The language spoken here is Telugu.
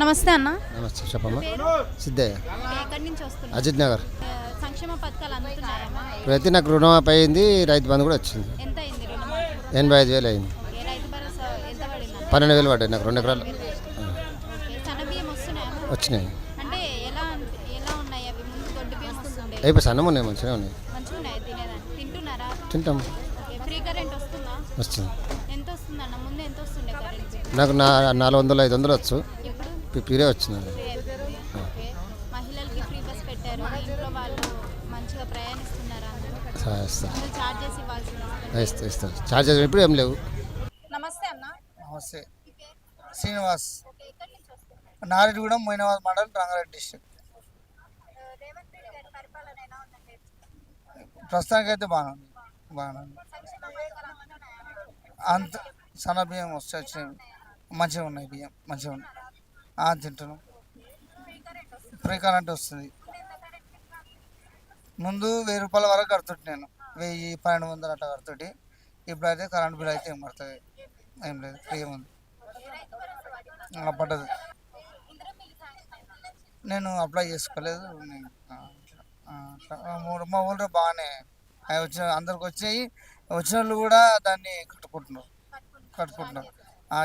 నమస్తే అన్న. నమస్తే చెప్పమ్మా. సిద్ధయ్య, ఎక్కడి నుంచి వస్తున్నారు? అజిత్ నగర్. సంక్షేమ పథకాలు అందుతున్నాయమ్మా? ప్రతి నాకు రుణమాఫీ అయింది, రైతు బంధు కూడా వచ్చింది. ఎంత అయింది రుణమాఫీ? 85,000 అయింది. ఓకే, రైతు భరోసా ఎంత పడింది? 12,000 పడ్డాయి నాకు 2 ఎకరాలు. ఓకే, సన్న బియ్యం వస్తున్నాయమ్మా? వచ్చినాయి. అంటే ఎలా ఎలా ఉన్నాయి అవి? ముందు దొడ్డు బియ్యం వస్తుండే. అయిపోయి సన్నం ఉన్నాయి, మంచిగా ఉన్నాయి. మంచిగా ఉన్నాయి తినేదాన్ని. తింటున్నారా? తింటాం. ఓకే, ఫ్రీ కరెంట్ వస్తుందా? వస్తుంది. ఎంత వస్తుందన్న? ముందు ఎంత వస్తుండే కరెంట్? నాకు 400, 500 వచ్చు. ఇప్పుడు ఫ్రీరే వచ్చింది. ఫ్రీ అయిపోయింది. ఓకే, మహిళలకి ఫ్రీ బస్ పెట్టారు. ఇంట్లో వాళ్ళు మంచిగా ప్రయాణిస్తున్నారా? ఇస్తారు, చార్జెస్ ఇవ్వాల్సి ఇస్తారు. చార్జెస్ ఇప్పుడు ఏం లేవు. నమస్తే అన్న. నమస్తే. శ్రీనివాస్, నారెడ్డిగూడెం, మొయినాబాద్ మండల్, రంగారెడ్డి డిస్ట్రిక్ట్. ప్రస్తుతానికైతే బాగానే ఉంది. అంత సన్న బియ్యం వచ్చినాయి, మంచిగా ఉన్నాయి. బియ్యం మంచిగా ఉన్నాయి, తింటున్నాం. ఫ్రీ కరెంట్ వస్తుంది. ముందు 1000 రూపాయల వరకు కడుతుంటే నేను 1000, 1200 అట్లా కడుతుంటే. ఇప్పుడైతే కరెంట్ బిల్ అయితే ఏం పడుతుంది, ఏం లేదు, ఫ్రీ ఉంది. పడ్డది. నేను అప్లై చేసుకోలేదు. మా ఊళ్ళో బాగానే వచ్చిన అందరికి వచ్చాయి. వచ్చిన వాళ్ళు కూడా దాన్ని కట్టుకుంటున్నారు.